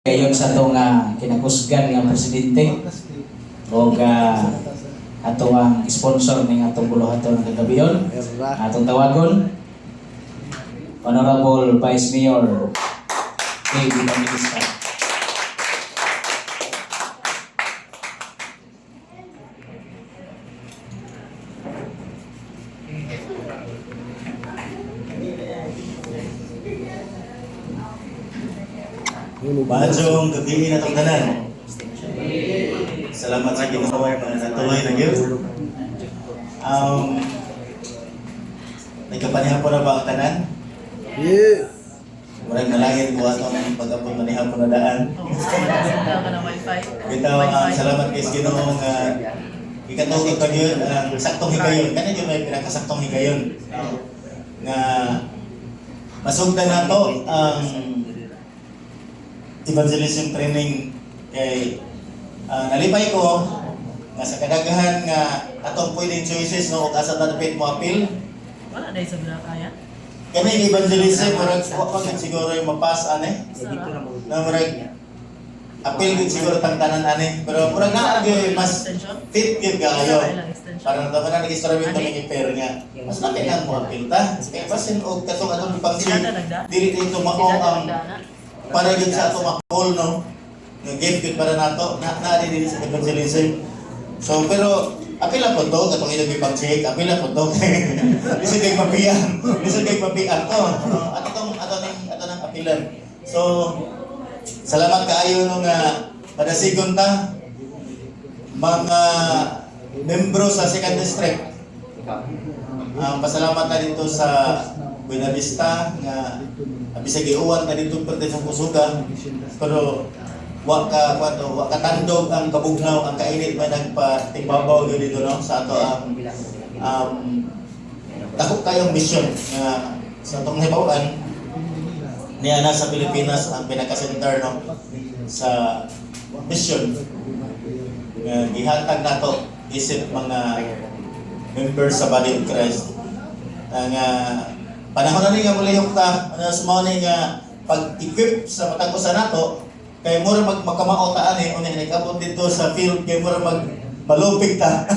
Kayon sa itong kinakusgan nga presidente o ato ang sponsor ng atong buluhaton ng kagabiyon, atong tawagon, Honorable Vice Mayor David Amilista. Mahadjong gabi na itong tanan. Salamat sa Ginoo mga natuloy na gyud. Nagkapanihan po na ba ang tanan? Yeah. Murag nalangin ko atong pag-abot manihan po na daan. Bitaw salamat kay Ginoo nga ikatawag pa gyud ang saktong higayon. Kani gyud may pinakasaktong higayon nga masugdan nato ang evangelism training kay nalipay ko nga sa kadaghan nga atong pwedeng choices no ug asa ta dapat mo appeal wala dai sa bila kaya kani evangelism murag wa pa siguro yung mapas ane na murag appeal gid siguro tang tanan ane pero murag naa gyud mas fit gyud kaayo para na tanan nag-istorya ng fair nga mas lapit lang mo appeal ta kay basin og katong atong pagsi dili dito mao ang para yun sa ato makol, no? Nag-give yun para nato, naari din sa evangelism. So, pero, apila po to, katong ilang ipag-check, apila po to. Lisod kay mapiyan to. Ato ng apilan. So, salamat kaayo nung madasigon ta, mga membro sa 2nd District. Pasalamat na dito sa Buena Vista nga bisag iuwan na dito pati sa Kusuga pero wa katandog ang kabugnaw ang kainit man nagpatingbabaw dito no sa ato ang dako kayong mission nga sa atong hibaw-an niya na sa Pilipinas ang pinaka-center no sa mission nga gihatag nato isip mga members sa Body of Christ nga panahon na nga mulihok ta, sumaw nga pag-equip sa matag-usa nato, kay mura magkamao ta ani, unya nakabot dito sa field kay mura malupig ta.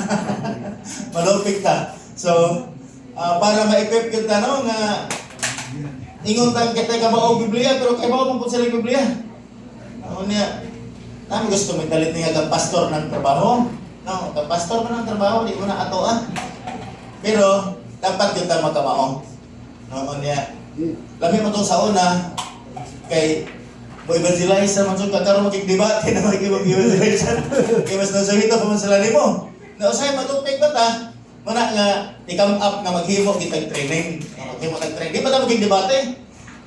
Malupig ta. So, para ma-equip kita no nga ingon tang kita ka mao Biblia pero kay mao man pud sila Biblia. Unya nami gusto magdalit nga kag pastor ng trabaho. No, kag pastor man ang trabaho di mo na ato Pero dapat kita magkamao. Noon niya. Lami mo itong sa una, kay mo-evangelize sa mansong kakaroon magkikdebate na mag-evangelize. Kaya mas nasuhito pa man sila ni mo. Nausay matupig ba ta? Muna nga, i-come up nga maghimo kitag training. Maghimo kitag training. Di ba na magkikdebate?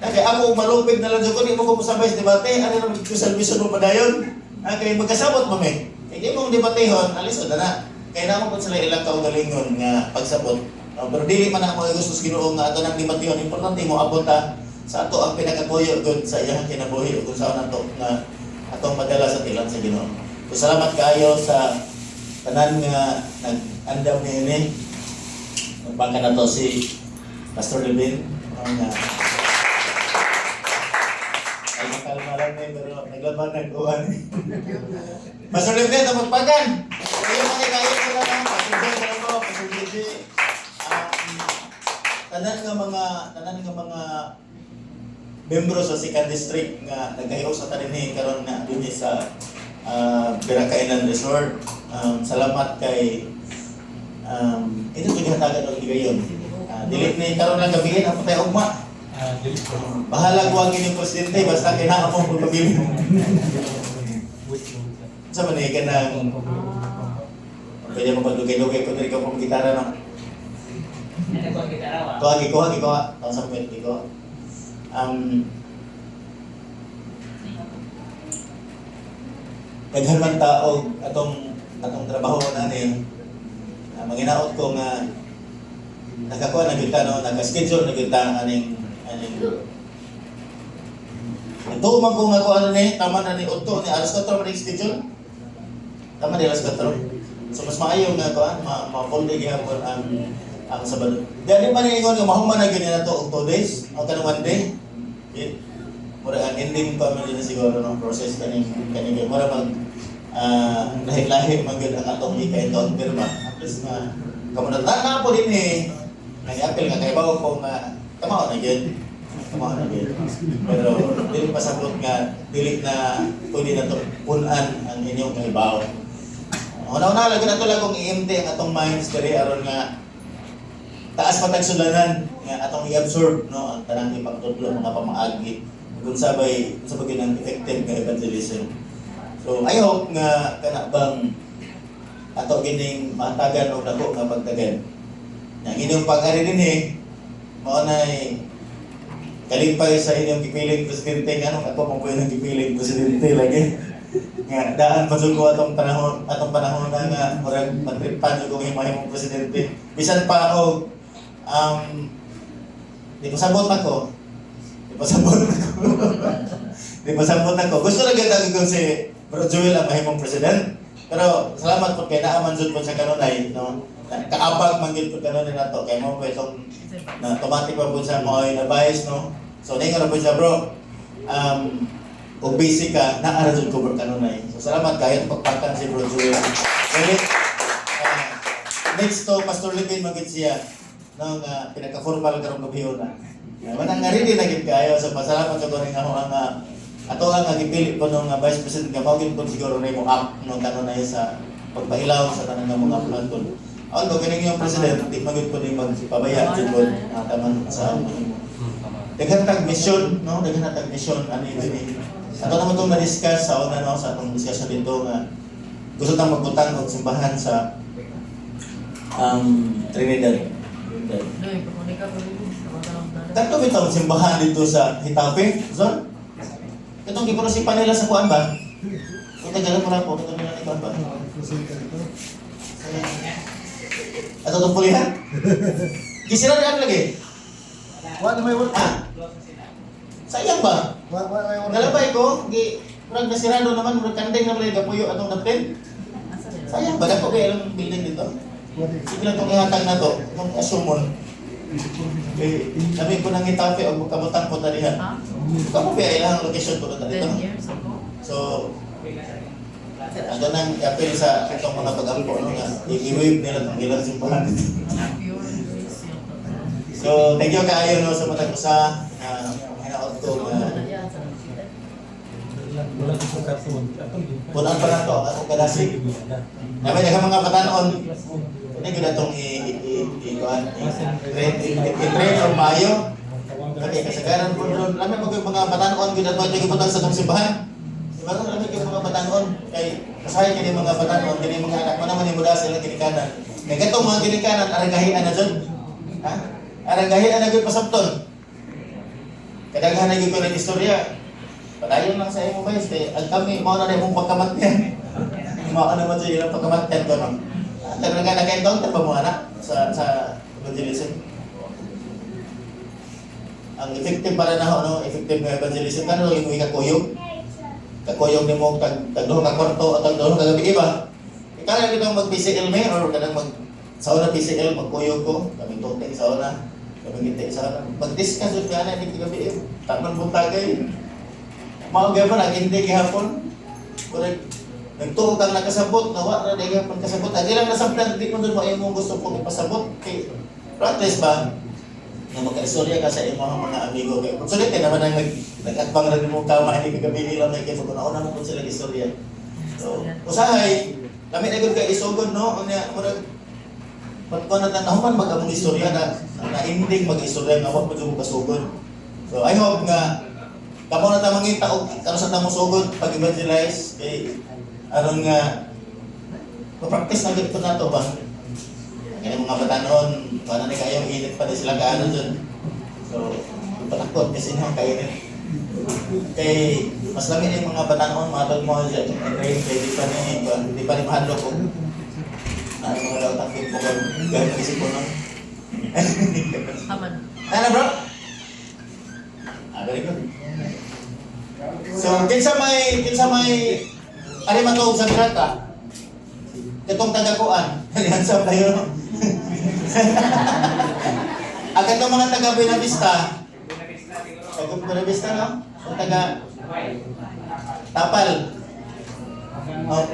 Kaya ako malupig na lang ko, di mo ko musabay sa debate. Ano na magkusalbison mo pa dayon? Kaya magkasabot mo may. Kaya di mong debatehon, alis o na. Kaya naman po sila ilang kaugalingon nga pagsabot. Pero dili man ako gusto sa Ginoo nga ato nang debatehon. Importante mo abot ta sa ato ang pinakatuyo gud sa iyang kinabuhi ug sa nato nga atong madala sa tilan sa Ginoo. So salamat kaayo sa tanan nga nag-andam niini. Magpangka na to si Pastor Levin nga ay nakalma lang pero naglaban nag-uwan. Pastor Levin, ito magpagan! Kayo makikayo ko lang Pastor Levin, tanan nga mga membro sa 2nd District nga nagayo sa tanin karon nga dinhi sa Birakainan Resort. Salamat kay ito gihatagan og higayon. Dili ni karon lang gabi na patay ugma. Bahala ko ang inyong presidente basta kailangan mo pagpabili. Sa man ka na pwede mo pagdugay-dugay ko diri ka pong gitara no. Kuha. Tawag sa kwento ko. Daghan man tao atong trabaho na ni manginaot ko nga nakakuha na kita no, naka-schedule na kita aning ito man ko nga kuha ni tama na ni Otto ni alas 4 man schedule. Tama di alas 4. So mas maayo nga kuha ma-follow gyapon ang Sabado. Dali man ingon nga mahuman na gyud na to og 2 days o kanang 1 day. mura ang ending pa man din siguro ng process kaning mura mag lahi-lahi magud ang atong ikainton pirma. At least na kamunatan na po din nag-appeal nga kay bawo ko nga kamao na gyud. Kamao na gyud. Pero dili pasabot nga dili na pwede na to punan ang inyong kaibaw. Una-una lagi na to lang kung i-empty ang atong minds diri aron nga taas patag sulanan nga atong i-absorb no ang tanang ipagtudlo mga pamaagi kung sabay ng effective nga evangelism. So I hope nga kana bang ato gining matagan og dako nga pagtagan. Yang inyong pag-ari dinhi mao nay kalipay sa inyong gipiling presidente nga ako mo pwede gipiling presidente lagi. Nga daan pa jud ko atong panahon na nga murag matripan jud ko mahimong presidente. Bisan pa ako di ko sabot ako. Di pa sabot ako. Gusto na ganda ko si Bro Joel ang mahimong president. Pero salamat po kay naaman jud po sa kanunay, no. Kaabag man gid po kanunay nato kay mo po itong na automatic pa po sa mga na-bias, no. So ningon na po siya, bro. O basic ka na ara jud ko bro kanunay. So salamat kayo pagpatan si Bro Joel. Ulit. Next to Pastor Levin magid siya no nga pinaka-formal karong gabiyon na. Manang nga rin na gid kayo sa pasalamat sa kuning ako nga ato ang gipili po nung Vice President nga mawagin po siguro na mo up nung kanunay sa pagpailaw sa tanang nga mga planton. Although kining yung president di magid po ni magpabaya jud po taman sa daghan tag mission no daghan tag mission ani dinhi. Ato naman itong na-discuss sa una no sa atong discussion dito nga gusto tang magbutang og simbahan sa Trinidad. Doy, komunika ko rin. Kanto bitaw simbahan dito sa Hitape, Zon? Katong giprosipan nila sa kuan ba? Ito galang pala po, ito nila ni kuan ba? Ato itong pulihan? Gisira na lagi? What am I working? Sayang ba? What am I working? Nalabay ko, murag nasirado naman, murag kandeng na pala gapuyo atong napin. Sayang ba? Dako kaya ilang building dito? Sige lang itong ihatag na to, itong asumon. Sabi ko nang Hitape o kabutang po talihan. Kamu ba ilang location po na dito? 10 years ago. So, ano nang appeal sa itong mga pag-ampo, no, nga i-wave nila itong ilang simbahan dito. Pure grace yung totoo. So, thank you kaayo no, sa matag usa hinaot ko punan pa na to, akong kadasig. Namin naga mga batanon, hindi ko na itong i-train or mayo. Okay, kasagaran po doon. Alam mo mga batanon, ginagawa niyo ibutan sa itong simbahan. Diba kung alam yung mga batanon, kay kasahay kini mga batanon, kini mga anak mo naman yung muda sa ilang ginikanan. Kaya katong mga ginikanan, aranggahian na dyan. Ha? Aranggahian na dyan pasabton. Kadaghan na yung ko ng istorya. Padayon lang sa imo guys, kay ang kami, mao na mong pagkamatyan. Mao na mo dyan yung pagkamatyan ko, no? Talaga nag-encounter ba mo anak sa evangelism? Ang effective para na no, effective nga evangelism kano yung ikakuyog. Kakuyog nimo tag duha ka kwarto o tag duha ka gabi iba. Ikala kita mag-PCL me or kadang mag sauna PCL magkuyog ko, kami totek sauna, kami ginte sauna. Mag-discuss jud kana ni gabi iba. Taman buntagay. Mao gyapon ang hindi gihapon. Correct. Nagtuo kang nakasabot, nawa na dahil pang kasabot. Adi lang nasabtan, hindi mo doon mo gusto kong ipasabot. Kay practice ba? Na magka-istorya ka sa imong mga amigo. Kaya kung sulit naman ang nag-atbang rin mo kama, hindi kagabi lang na ikaw. Kung nauna mo kung sila istorya. So, usahay, kami na gud kay isugod, no? Pagkuhan na nahuman mag-among istorya na ending mag-istorya na wag mo dyan mo kasugod. So, I hope nga, kamo na tamang kita o kano sa tamang sugod pag-evangelize kay aron nga ma-practice na gito na to ba? Kaya mga batanon, paano na kayo, init pa din sila kaano dyan. So, patakot kasi nang kainit. Kay mas lamin yung mga batanon, mga dog mo dyan, kay di pa rin mahalo ko. Ano mga daw takip po kung gano'n isip ko no? Haman. Ano bro? Very good. So, kinsa may ari matog sa birata. Katong taga-kuan. Handsome tayo. Ang katong mga taga Buena Vista. Taga Buena Vista no? Sa taga Tapal. Oh.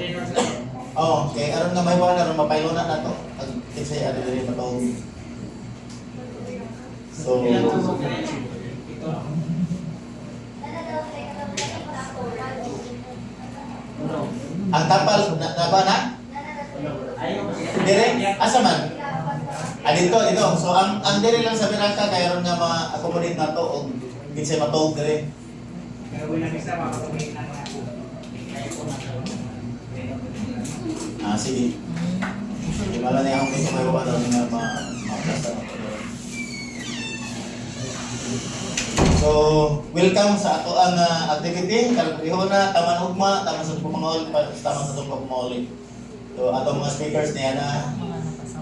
Oh, kay aron nga may wala aron mapaylona na to. Pag kisay ari diri matawag. So ang Tapal na ba na? Dire, asa man? Dito. So ang dire lang sa Miraka kay aron nga ma-accommodate nato og kinsay matawag dire. Sige. Di ba lang niya akong may wala daw nga ma-applasta na. So, welcome sa ato ang activity. Karagriho na, taman ugma, taman sa pumangawali, taman sa itong pumangawali. So, ato mga speakers niya na,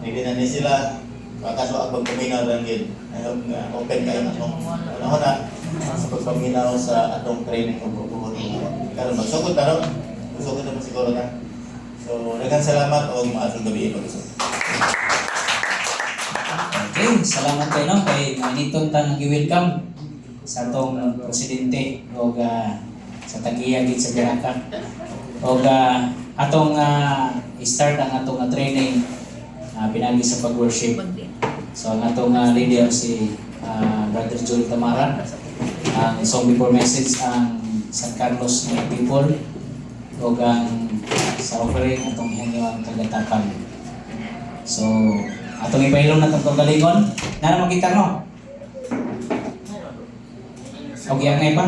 hindi na niya sila. Kaso ang pagpaminaw lang yun. I hope nga open kayo na itong panahon na sa pagpaminaw sa atong training ng bubuhon. Karoon magsugod na ron. Magsugod naman siguro na. So, daghang salamat o maasong gabi ito. Okay, salamat kayo no kay maniton ta nag-welcome sa atong presidente o sa tagiya gid sa Miraka. O atong start ang atong training pinagi sa pag-worship. So ang atong leader si Brother Joel Tamara. Ang song before message ang San Carlos ng people o sa offering atong hanggang kagatapan. So atong ipailong na itong kagalingon. Nara makita no? Okay, angay pa?